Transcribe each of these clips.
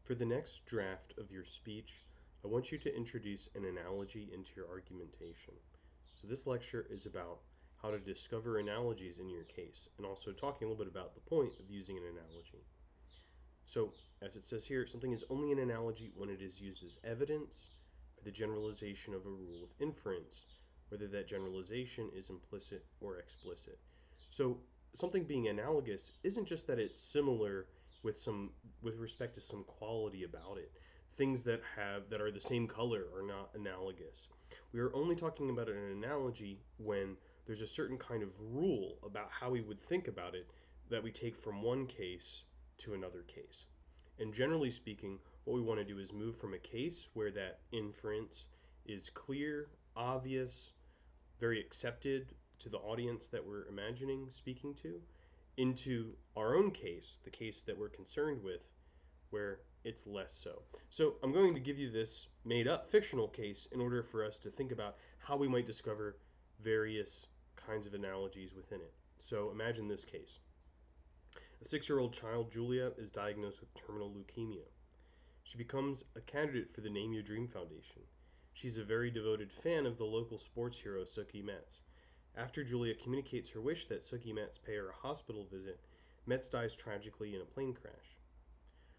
For the next draft of your speech, I want you to introduce an analogy into your argumentation. So this lecture is about how to discover analogies in your case, and also talking a little bit about the point of using an analogy. So, as it says here, something is only an analogy when it is used as evidence for the generalization of a rule of inference, whether that generalization is implicit or explicit. So, something being analogous isn't just that it's similar with respect to some quality about it. Things that are the same color are not analogous. We are only talking about an analogy when there's a certain kind of rule about how we would think about it that we take from one case to another case. And generally speaking, what we want to do is move from a case where that inference is clear, obvious, very accepted to the audience that we're imagining speaking to, into our own case, the case that we're concerned with, where it's less so. So I'm going to give you this made up fictional case in order for us to think about how we might discover various kinds of analogies within it. So imagine this case. A 6-year-old child, Julia, is diagnosed with terminal leukemia. She becomes a candidate for the Name Your Dream Foundation. She's a very devoted fan of the local sports hero Sookie Metz. After Julia communicates her wish that Sookie Metz pay her a hospital visit, Metz dies tragically in a plane crash.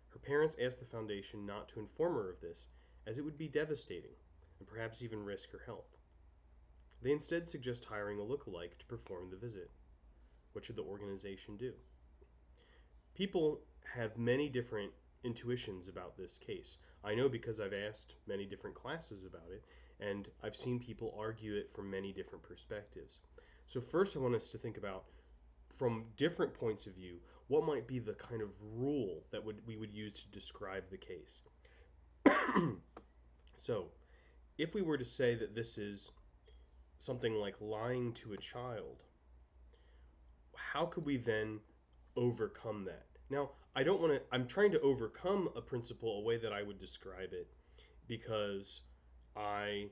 Her parents ask the foundation not to inform her of this, as it would be devastating, and perhaps even risk her health. They instead suggest hiring a look-alike to perform the visit. What should the organization do? People have many different intuitions about this case. I know because I've asked many different classes about it, and I've seen people argue it from many different perspectives. So first I want us to think about, from different points of view, what might be the kind of rule that we would use to describe the case. So, if we were to say that this is something like lying to a child, how could we then overcome that? Now, I'm trying to overcome a principle a way that I would describe it because I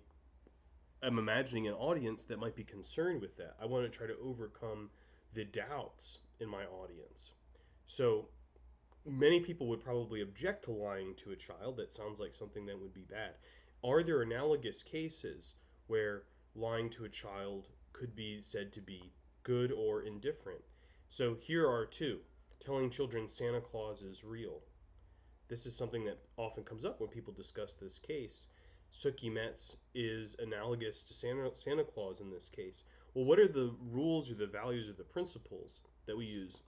am imagining an audience that might be concerned with that. I want to try to overcome the doubts in my audience. So, many people would probably object to lying to a child. That sounds like something that would be bad. Are there analogous cases where lying to a child could be said to be good or indifferent? So here are two. Telling children Santa Claus is real. This is something that often comes up when people discuss this case. Sookie Metz is analogous to Santa Claus in this case. Well, what are the rules or the values or the principles that we use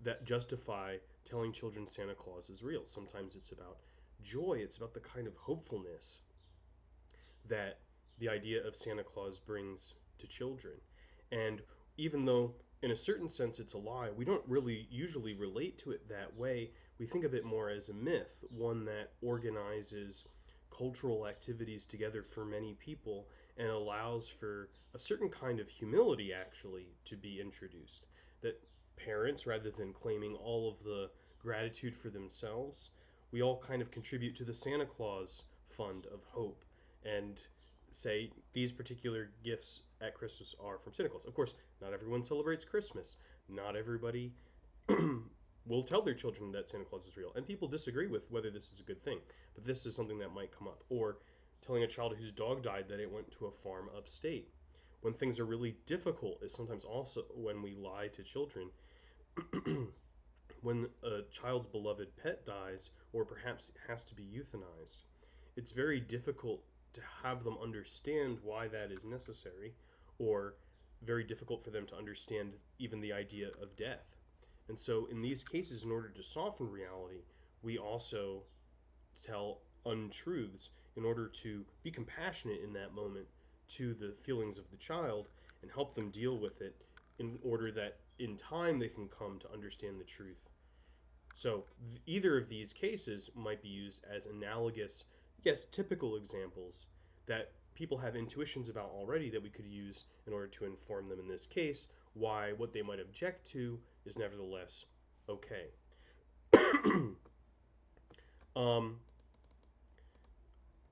that justify telling children Santa Claus is real? Sometimes it's about joy, it's about the kind of hopefulness that the idea of Santa Claus brings to children. And even though in a certain sense it's a lie, we don't really usually relate to it that way. We think of it more as a myth, one that organizes cultural activities together for many people and allows for a certain kind of humility actually to be introduced. That parents, rather than claiming all of the gratitude for themselves, we all kind of contribute to the Santa Claus fund of hope and say these particular gifts at Christmas are from Santa Claus. Of course, not everyone celebrates Christmas. Not everybody will tell their children that Santa Claus is real. And people disagree with whether this is a good thing. But this is something that might come up. Or telling a child whose dog died that it went to a farm upstate. When things are really difficult is sometimes also when we lie to children. When a child's beloved pet dies or perhaps has to be euthanized, it's very difficult to have them understand why that is necessary, or very difficult for them to understand even the idea of death. And so, in these cases, in order to soften reality, we also tell untruths in order to be compassionate in that moment to the feelings of the child and help them deal with it in order that in time they can come to understand the truth. So either of these cases might be used as analogous, yes, typical examples that people have intuitions about already that we could use in order to inform them in this case why what they might object to is nevertheless okay. um,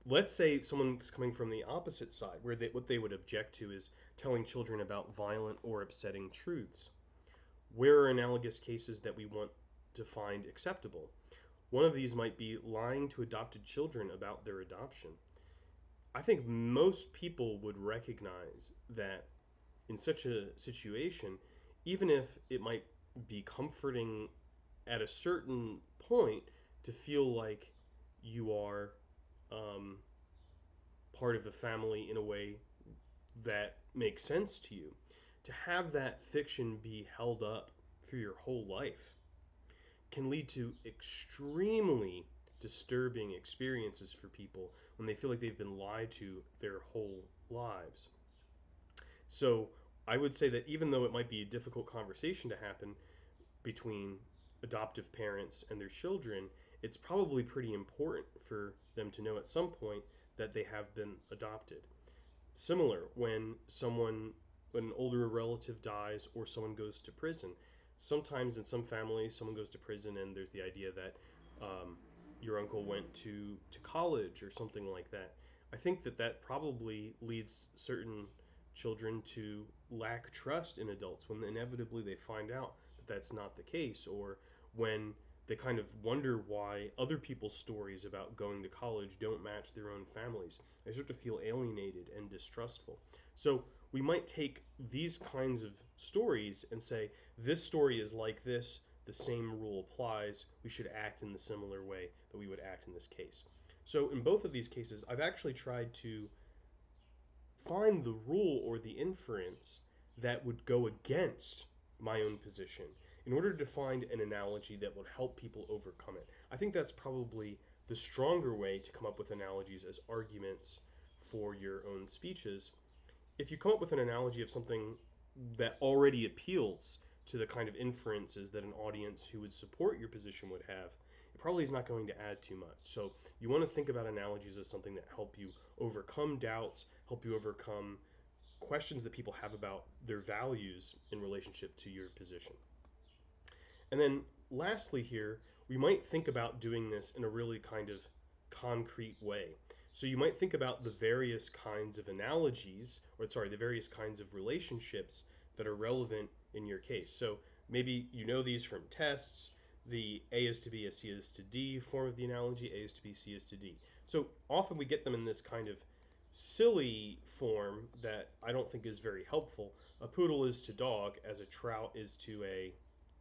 let's say someone's coming from the opposite side, where what they would object to is telling children about violent or upsetting truths. Where are analogous cases that we want to find acceptable? One of these might be lying to adopted children about their adoption. I think most people would recognize that in such a situation, even if it might be comforting at a certain point to feel like you are um, part of a family in a way that makes sense to you, to have that fiction be held up through your whole life can lead to extremely disturbing experiences for people when they feel like they've been lied to their whole lives. So I would say that even though it might be a difficult conversation to happen between adoptive parents and their children, it's probably pretty important for them to know at some point that they have been adopted. Similar when an older relative dies or someone goes to prison. Sometimes in some families, someone goes to prison and there's the idea that um, your uncle went to college or something like that. I think that that probably leads certain children to lack trust in adults when inevitably they find out that that's not the case, or when they kind of wonder why other people's stories about going to college don't match their own families. They start to feel alienated and distrustful. So we might take these kinds of stories and say, this story is like this, the same rule applies, we should act in the similar way that we would act in this case. So in both of these cases, I've actually tried to find the rule or the inference that would go against my own position in order to find an analogy that would help people overcome it. I think that's probably the stronger way to come up with analogies as arguments for your own speeches. If you come up with an analogy of something that already appeals to the kind of inferences that an audience who would support your position would have, it probably is not going to add too much. So you want to think about analogies as something that help you overcome doubts, help you overcome questions that people have about their values in relationship to your position. And then lastly, here, we might think about doing this in a really kind of concrete way. So you might think about the various kinds of analogies, or sorry, the various kinds of relationships that are relevant in your case. So maybe you know these from tests. The A is to B, a C is to D form of the analogy, A is to B, C is to D. So often we get them in this kind of silly form that I don't think is very helpful. A poodle is to dog as a trout is to a,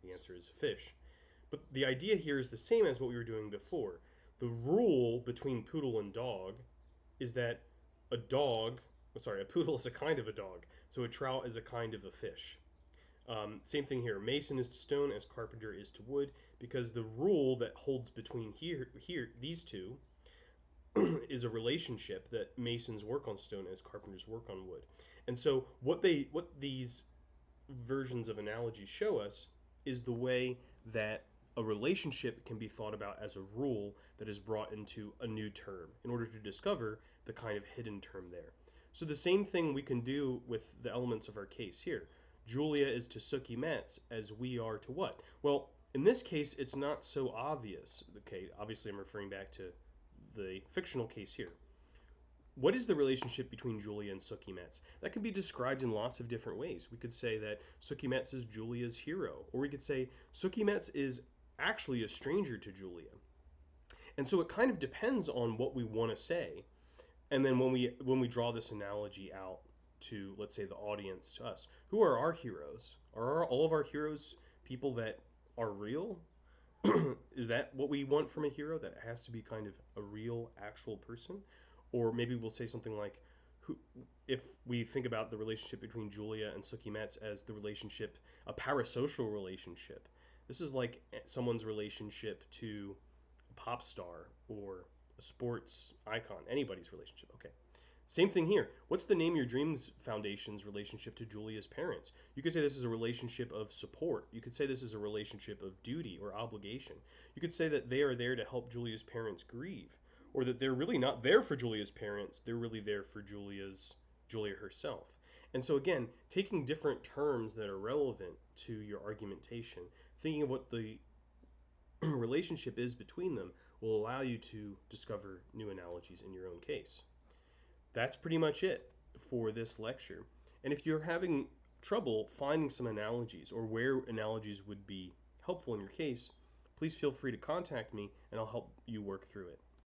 the answer is fish. But the idea here is the same as what we were doing before. The rule between poodle and dog is that a dog, sorry, a poodle is a kind of a dog, so a trout is a kind of a fish. Same thing here. Mason is to stone as carpenter is to wood, because the rule that holds between here these two is a relationship that masons work on stone as carpenters work on wood. And so what these versions of analogies show us is the way that a relationship can be thought about as a rule that is brought into a new term in order to discover the kind of hidden term there. So the same thing we can do with the elements of our case here. Julia is to Suki Metz as we are to what? Well, in this case, it's not so obvious. Okay, obviously I'm referring back to the fictional case here. What is the relationship between Julia and Suki Metz? That can be described in lots of different ways. We could say that Suki Metz is Julia's hero, or we could say Suki Metz is actually a stranger to Julia. And so it kind of depends on what we want to say. And then when we draw this analogy out to, let's say, the audience, to us, who are our heroes? All of our heroes people that are real? Is that what we want from a hero? That it has to be kind of a real, actual person? Or maybe we'll say something like, who, if we think about the relationship between Julia and Suki Metz as the relationship, a parasocial relationship, this is like someone's relationship to a pop star or a sports icon, anybody's relationship. Okay. Same thing here. What's the Name Your Dreams Foundation's relationship to Julia's parents? You could say this is a relationship of support. You could say this is a relationship of duty or obligation. You could say that they are there to help Julia's parents grieve, or that they're really not there for Julia's parents. They're really there for Julia herself. And so again, taking different terms that are relevant to your argumentation, thinking of what the relationship is between them will allow you to discover new analogies in your own case. That's pretty much it for this lecture. And if you're having trouble finding some analogies or where analogies would be helpful in your case, please feel free to contact me and I'll help you work through it.